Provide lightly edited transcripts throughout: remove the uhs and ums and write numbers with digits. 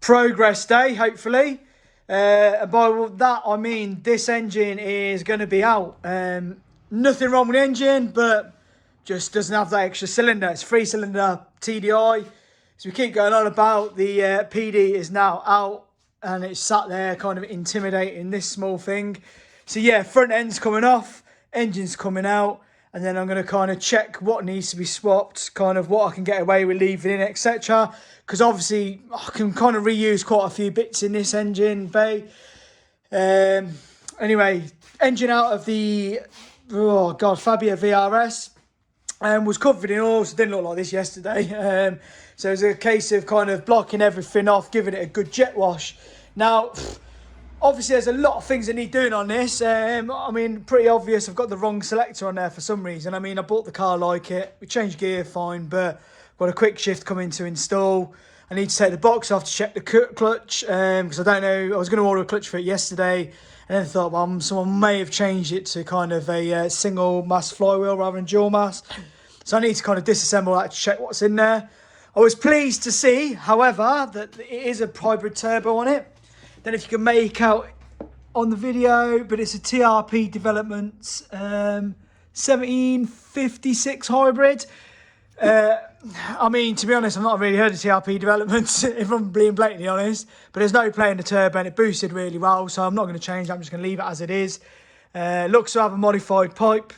progress day, hopefully. And by that, I mean this engine is going to be out. Nothing wrong with the engine, but just doesn't have that extra cylinder. It's 3-cylinder TDI. So we keep going on about the PD is now out, and it's sat there kind of intimidating this small thing. So yeah, front end's coming off, engine's coming out, and then I'm going to kind of check what needs to be swapped, kind of what I can get away with leaving in, etc. Because obviously I can kind of reuse quite a few bits in this engine bay. Anyway, engine out of the, oh god, Fabia VRS. Was covered in oil, so it didn't look like this yesterday. So it's a case of kind of blocking everything off, giving it a good jet wash. Now, obviously there's a lot of things that need doing on this. I mean, pretty obvious, I've got the wrong selector on there for some reason. I mean, I bought the car like it. We changed gear, fine, but got a quick shift coming to install. I need to take the box off to check the clutch, because I don't know, I was going to order a clutch for it yesterday, and then thought, well, someone may have changed it to kind of a single mass flywheel rather than dual mass. So I need to kind of disassemble that to check what's in there. I was pleased to see, however, that it is a hybrid turbo on it. Then if you can make out on the video, but it's a TRP Development 1756 hybrid. I mean, to be honest, I've not really heard of TRP Developments, if I'm being blatantly honest. But there's no play in the turbo, and it boosted really well, so I'm not going to change it. I'm just going to leave it as it is. Looks to have a modified pipe.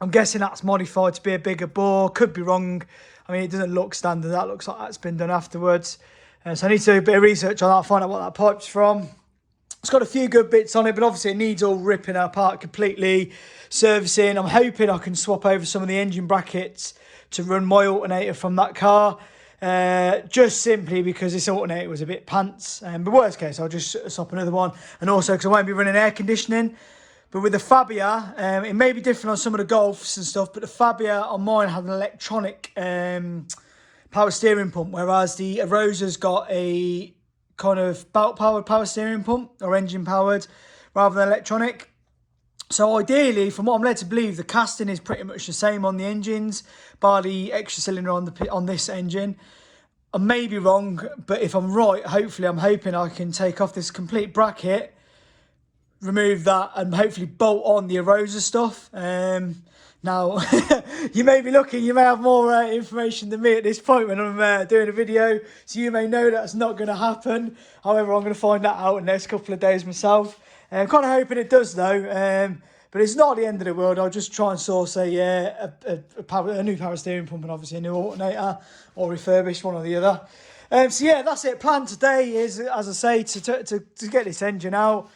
I'm guessing that's modified to be a bigger bore. Could be wrong. I mean, it doesn't look standard. That looks like that's been done afterwards. So I need to do a bit of research on that, find out what that pipe's from. It's got a few good bits on it, but obviously it needs all ripping apart completely, servicing. I'm hoping I can swap over some of the engine brackets to run my alternator from that car, just simply because this alternator was a bit pants. But worst case, I'll just swap another one. And also because I won't be running air conditioning. But with the Fabia, it may be different on some of the Golfs and stuff, but the Fabia on mine had an electronic power steering pump, whereas the Arosa's got a kind of belt-powered power steering pump, or engine-powered, rather than electronic. So ideally, from what I'm led to believe, the casting is pretty much the same on the engines, bar the extra cylinder on this engine. I may be wrong, but if I'm right, hopefully I'm hoping I can take off this complete bracket, remove that, and hopefully bolt on the Arosa stuff. Now, you may be looking, you may have more information than me at this point when I'm doing a video, so you may know that's not going to happen. However, I'm going to find that out in the next couple of days myself. I'm kind of hoping it does though, but it's not the end of the world. I'll just try and source a new power steering pump and obviously a new alternator, or refurbished, one or the other. So yeah, that's it. Plan today is, as I say, to get this engine out.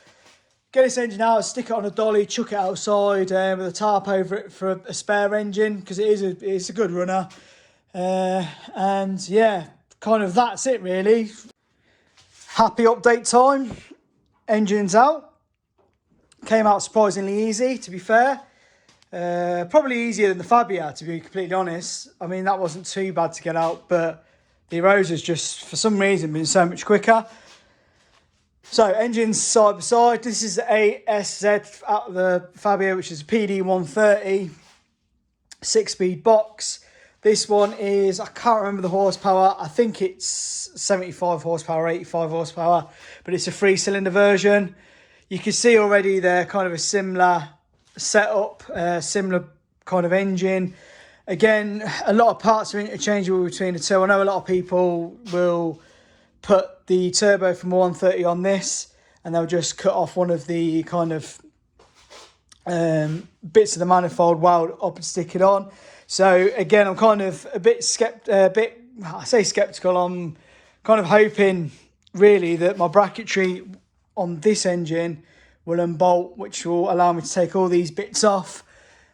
Get this engine out, stick it on a dolly, chuck it outside with a tarp over it for a spare engine, because it's a good runner. And yeah, kind of that's it really. Happy update time. Engine's out. Came out surprisingly easy, to be fair. Probably easier than the Fabia, to be completely honest. I mean, that wasn't too bad to get out, but the Arosa's just, for some reason, been so much quicker. So, engines side by side. This is the ASZ out of the Fabia, which is a PD130 6-speed box. This one is, I can't remember the horsepower. I think it's 75 horsepower, 85 horsepower, but it's a 3-cylinder version. You can see already they're kind of a similar setup, similar kind of engine. Again, a lot of parts are interchangeable between the two. I know a lot of people will put the turbo from 130 on this, and they'll just cut off one of the kind of bits of the manifold weld up and stick it on. So again, I'm kind of a bit I say skeptical. I'm kind of hoping really that my bracketry on this engine will unbolt, which will allow me to take all these bits off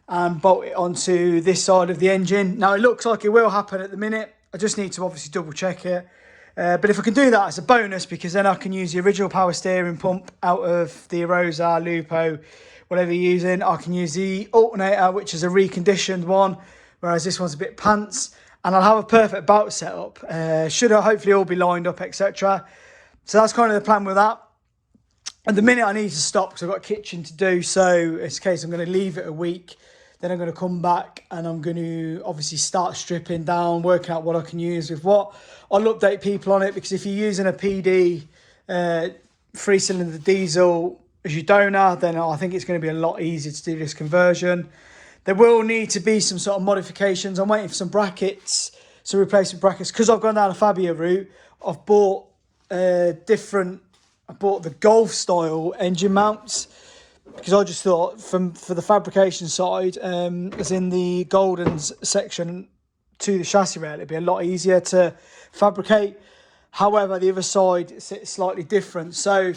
and bolt it onto this side of the engine. Now it looks like it will happen at the minute. I just need to obviously double check it. But if I can do that, it's a bonus, because then I can use the original power steering pump out of the Arosa, Lupo, whatever you're using. I can use the alternator, which is a reconditioned one, whereas this one's a bit pants. And I'll have a perfect belt setup. Should hopefully all be lined up, etc. So that's kind of the plan with that. At the minute, I need to stop because I've got a kitchen to do. So it's a case I'm going to leave it a week Then I'm going to come back and I'm going to obviously start stripping down, working out what I can use with what. I'll update people on it, because if you're using a PD 3-cylinder diesel as your donor, then I think it's going to be a lot easier to do this conversion. There will need to be some sort of modifications. I'm waiting for some brackets, some replacement brackets, because I've gone down a fabia route. I've bought I bought the Golf style engine mounts, because I just thought for the fabrication side, as in the Goldens section to the chassis rail, it'd be a lot easier to fabricate. However, the other side sits slightly different, so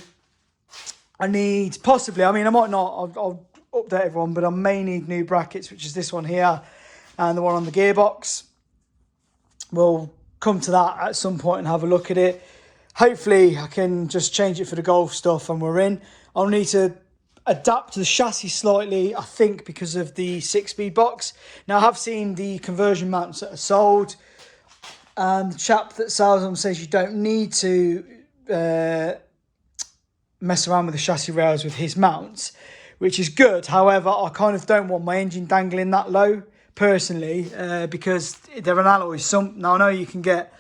I need possibly, I mean, I might not, I'll update everyone, but I may need new brackets, which is this one here and the one on the gearbox. We'll come to that at some point and have a look at it. Hopefully I can just change it for the Golf stuff and we're in. I'll need to adapt the chassis slightly, I think, because of the 6-speed box. Now, I have seen the conversion mounts that are sold, and the chap that sells them says you don't need to mess around with the chassis rails with his mounts, which is good. However, I kind of don't want my engine dangling that low, personally, because they're an alloy sump. Now, I know you can get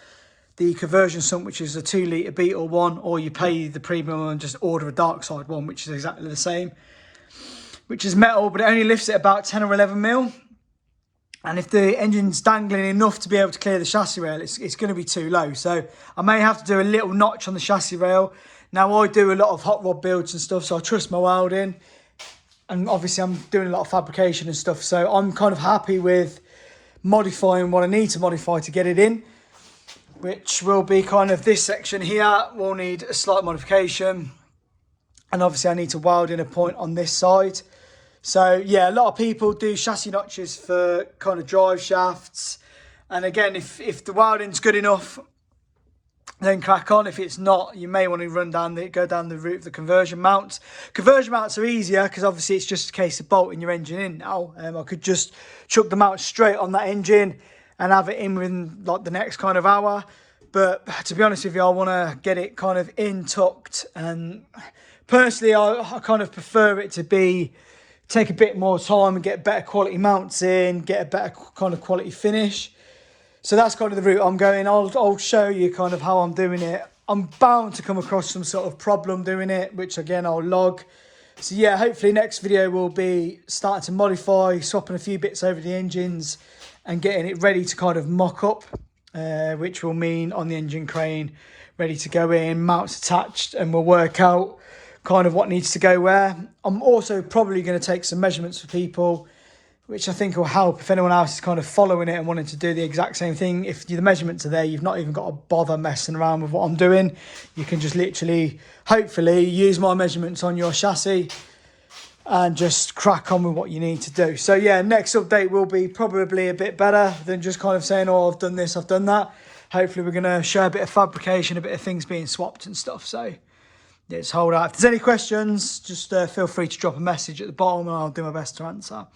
the conversion sump, which is a 2-litre Beetle one, or you pay the premium and just order a dark side one, which is exactly the same, which is metal, but it only lifts it about 10 or 11 mil. And if the engine's dangling enough to be able to clear the chassis rail, it's going to be too low. So I may have to do a little notch on the chassis rail. Now, I do a lot of hot rod builds and stuff, so I trust my welding. And obviously I'm doing a lot of fabrication and stuff, so I'm kind of happy with modifying what I need to modify to get it in, which will be kind of this section here will need a slight modification. And obviously I need to weld in a point on this side. So yeah, a lot of people do chassis notches for kind of drive shafts. And again, if the welding's good enough, then crack on. If it's not, you may want to go down the route of the conversion mounts. Conversion mounts are easier because obviously it's just a case of bolting your engine in now. I could just chuck the mount straight on that engine and have it in within like the next kind of hour. But to be honest with you, I want to get it kind of in tucked. And personally, I kind of prefer it to take a bit more time and get better quality mounts in, get a better kind of quality finish. So that's kind of the route I'm going. I'll show you kind of how I'm doing it. I'm bound to come across some sort of problem doing it, which again, I'll log. So yeah, hopefully next video will be starting to modify, swapping a few bits over the engines and getting it ready to kind of mock up, which will mean on the engine crane, ready to go in, mounts attached, and we'll work out kind of what needs to go where. I'm also probably going to take some measurements for people, which I think will help if anyone else is kind of following it and wanting to do the exact same thing. If the measurements are there, you've not even got to bother messing around with what I'm doing. You can just literally, hopefully, use my measurements on your chassis and just crack on with what you need to do. So yeah, next update will be probably a bit better than just kind of saying, oh, I've done this, I've done that. Hopefully we're going to show a bit of fabrication, a bit of things being swapped and stuff. So yeah, just hold out. If there's any questions, just feel free to drop a message at the bottom and I'll do my best to answer.